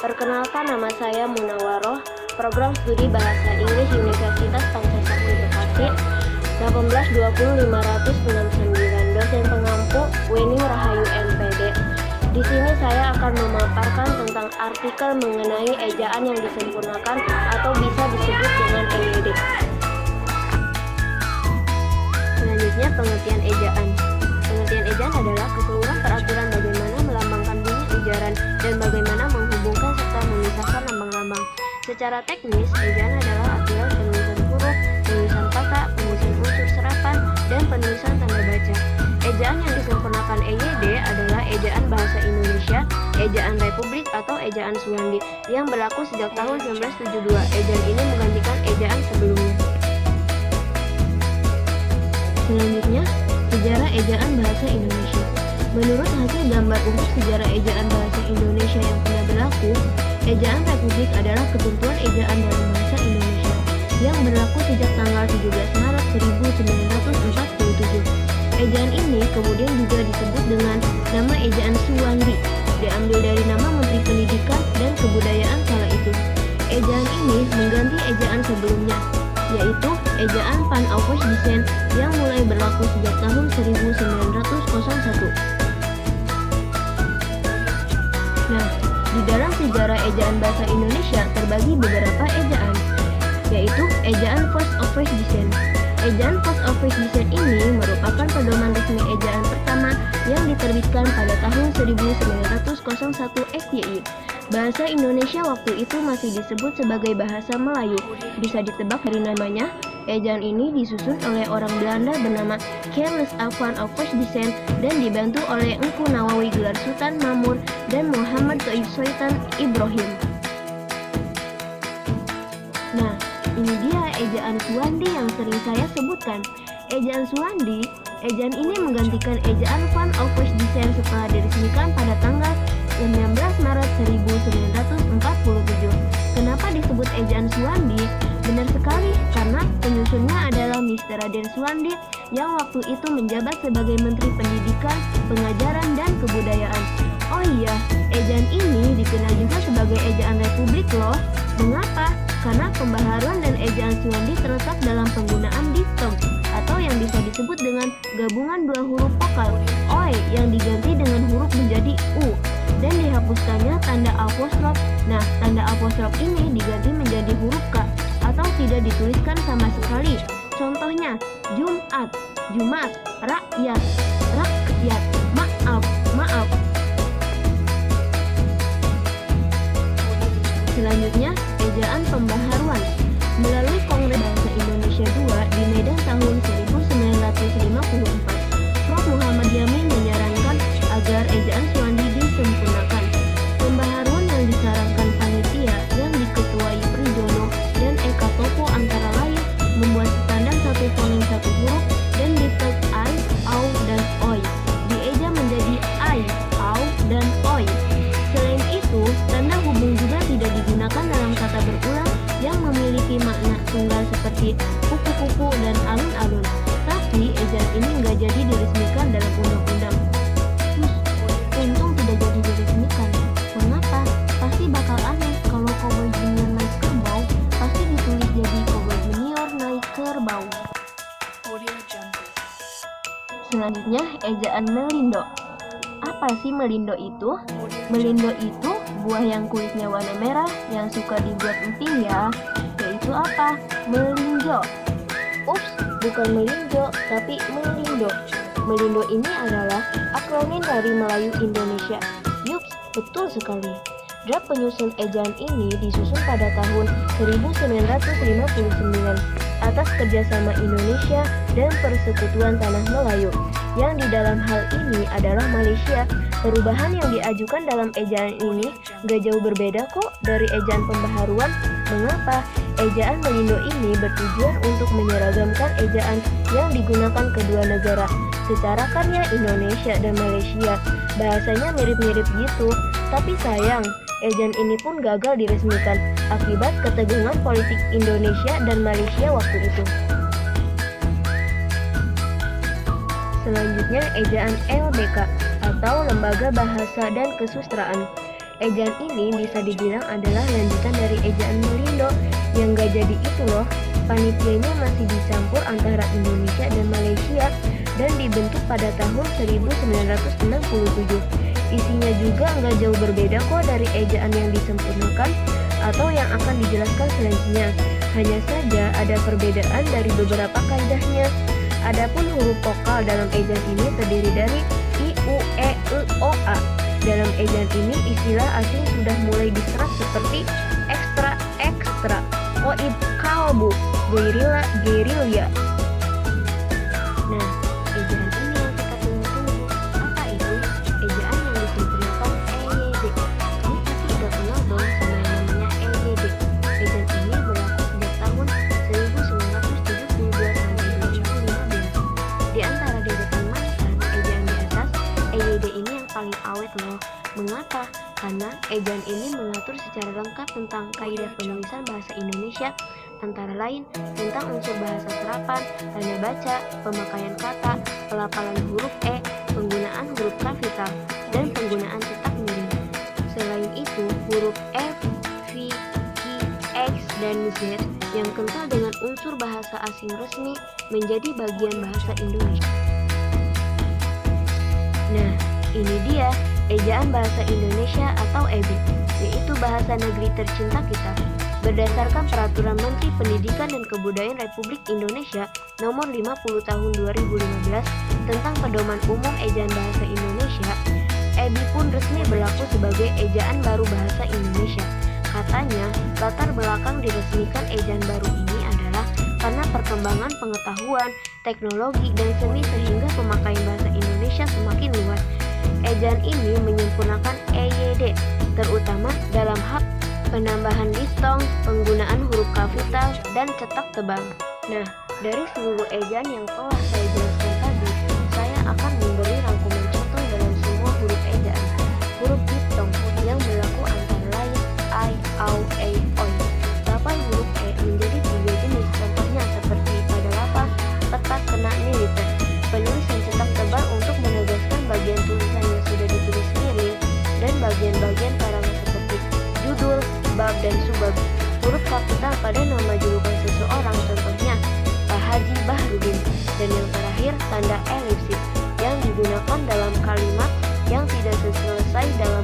Perkenalkan, nama saya Munawaroh, program studi Bahasa Inggris Universitas Pancasila Bekasi 1820569, dosen pengampu Weni Rahayu MPD. Di sini saya akan memaparkan tentang artikel mengenai ejaan yang disempurnakan atau bisa disebut dengan EYD. Selanjutnya, pengertian ejaan. Pengertian ejaan adalah keseluruhan peraturan bagaimana melambangkan bunyi ujaran dan bagaimana menghubungkan serta memisahkan lambang-lambang. Secara teknis, ejaan adalah aturan penulisan huruf, penulisan kata, penulisan unsur serapan, dan penulisan tanda baca. Ejaan yang disempurnakan EYD adalah ejaan bahasa Indonesia, ejaan Republik atau ejaan Suwandi yang berlaku sejak tahun 1972. Ejaan ini menggantikan ejaan sebelumnya. Selanjutnya, sejarah ejaan bahasa Indonesia. Menurut hasil gambar untuk sejarah ejaan bahasa Indonesia yang pernah berlaku, ejaan Republik adalah ketentuan ejaan dalam bahasa Indonesia yang berlaku sejak tanggal 17 Maret 1947. Ejaan ini kemudian juga disebut dengan nama ejaan Suwandi, diambil dari nama Menteri Pendidikan dan Kebudayaan kala itu. Ejaan ini mengganti ejaan sebelumnya, yaitu ejaan Pan-Aufwärtsdeutsch yang mulai berlaku sejak tahun 1901. Nah, di dalam sejarah ejaan bahasa Indonesia terbagi beberapa ejaan, yaitu ejaan Post-Aufwärtsdeutsch. Ejaan Post-Aufwärtsdeutsch ini merupakan pedoman resmi ejaan pertama yang diterbitkan pada tahun 1901 FYI. Bahasa Indonesia waktu itu masih disebut sebagai bahasa Melayu. Bisa ditebak dari namanya, ejaan ini disusun oleh orang Belanda bernama Charles van Aufwärtsdeutsch dan dibantu oleh Engku Nawawi gelar Sultan Mamur dan Muhammad Toib Sultan Ibrahim. Nah, ini dia ejaan Suwandi yang sering saya sebutkan. Ejaan Suwandi, ejaan ini menggantikan ejaan Van Aufwärtsdeutsch setelah diresmikan pada tanggal 19 Maret 1947. Kenapa disebut ejaan Suwandi? Benar sekali, karena penyusunnya adalah Mr. Raden Suwandi yang waktu itu menjabat sebagai Menteri Pendidikan, Pengajaran, dan Kebudayaan. Oh iya, ejaan ini dikenal juga sebagai ejaan Republik loh. Mengapa? Karena pembaharuan dan ejaan Suwandi terletak dalam penggunaan diftong atau yang bisa disebut dengan gabungan dua huruf vokal oi yang diganti dengan huruf menjadi u dan dihapuskannya tanda apostrof. Nah, tanda apostrof ini diganti menjadi huruf k atau tidak dituliskan sama sekali. Contohnya, Jumat, Jumat, rakyat, rakyat, maaf, maaf. Selanjutnya, ejaan pembaharuan. Melalui Kongres Bahasa Indonesia II di Medan tahun 1954, Prof. Muhammad Yamin menyarankan agar ejaan Suwandi disempurnakan. Pembaharuan yang disarankan panitia yang diketuai Prijono dan Eka Topo antara lain membuat standar satu fonem satu huruf dan diftong ai, au, dan oi. Dieja menjadi ai, au, dan oi. Selain itu, tanda hubung juga tidak digunakan dalam kata berulang yang memiliki makna tunggal seperti kupu-kupu dan alun-alun. Tapi ejaan ini nggak jadi diresmikan dalam undang-undang. Untung tidak jadi diresmikan. Mengapa? Pasti bakal aneh kalau Cowboy Junior naik kerbau, pasti ditulis jadi Cowboy Junior naik kerbau. Selanjutnya, ejaan Melindo. Apa sih Melindo itu? Melindo itu buah yang kulitnya warna merah yang suka dibuat emping ya. Yaitu apa? Melinjo. Ups, bukan melinjo, tapi melindo. Melindo ini adalah akronim dari Melayu Indonesia. Yups, betul sekali. Draft penyusun ejaan ini disusun pada tahun 1959 atas kerjasama Indonesia dan Persekutuan Tanah Melayu, yang di dalam hal ini adalah Malaysia. Perubahan yang diajukan dalam ejaan ini gak jauh berbeda kok dari ejaan pembaharuan. Mengapa? Ejaan Melindo ini bertujuan untuk menyeragamkan ejaan yang digunakan kedua negara. Secara karya Indonesia dan Malaysia, bahasanya mirip-mirip gitu. Tapi sayang, ejaan ini pun gagal diresmikan akibat ketegangan politik Indonesia dan Malaysia waktu itu. Selanjutnya, ejaan LBK atau Lembaga Bahasa dan Kesusastraan. Ejaan ini bisa dibilang adalah lanjutan dari ejaan Melindo yang gak jadi itu loh. Panitianya masih dicampur antara Indonesia dan Malaysia dan dibentuk pada tahun 1967. Isinya juga nggak jauh berbeda kok dari ejaan yang disempurnakan atau yang akan dijelaskan selanjutnya. Hanya saja ada perbedaan dari beberapa kaidahnya. Adapun huruf vokal dalam ejaan ini terdiri dari I, U, E, I, O, A. Dalam ejaan ini istilah asing sudah mulai diserap seperti ekstra, koib, kalbu, gerilya. Nah, ejaan ini yang kita tunggu-tunggu. Apa itu? Ejaan yang disempurnakan EYD. Kamu pasti udah kenal dong sama yang namanya EYD. Ejaan ini berlaku sejak tahun 1972 sampai 2015. Di antara deretan mantan ejaan di atas, EYD ini yang paling awet loh. Mengapa? Karena ejaan ini mengatur secara lengkap tentang kaidah penulisan bahasa Indonesia, antara lain tentang unsur bahasa serapan, tanda baca, pemakaian kata, pelafalan huruf E, penggunaan huruf kapital, dan penggunaan cetak miring. Selain itu, huruf F, V, Q, X, dan Z yang kental dengan unsur bahasa asing resmi menjadi bagian bahasa Indonesia. Nah, ini dia ejaan bahasa Indonesia atau EBI, yaitu bahasa negeri tercinta kita. Berdasarkan Peraturan Menteri Pendidikan dan Kebudayaan Republik Indonesia Nomor 50 Tahun 2015 tentang Pedoman Umum Ejaan Bahasa Indonesia, EBI pun resmi berlaku sebagai ejaan baru bahasa Indonesia. Katanya, latar belakang diresmikan ejaan baru ini adalah karena perkembangan pengetahuan, teknologi, dan seni sehingga pemakaian bahasa Indonesia semakin luas. Ejaan ini menyempurnakan EYD, terutama dalam hal penambahan diftong, penggunaan huruf kapital, dan cetak tebal. Nah, dari seluruh ejaan yang telah saya jelaskan tadi, saya akan memberi rangkuman contoh dalam semua huruf ejaan. Huruf diftong yang berlaku antara lain I, AU, E, OI. Lafal huruf E menjadi 3 jenis, contohnya seperti pada lafal tepat kena militer. Penulis yang cetak tebal untuk menegaskan bagian tulisan yang sudah ditulis miring dan bagian-bagian karangan seperti judul, bab, dan subbab. Huruf kapital pada nama julukan seseorang, contohnya Pak Haji Bahrudin. Dan yang terakhir, tanda elipsis yang digunakan dalam kalimat yang tidak selesai dalam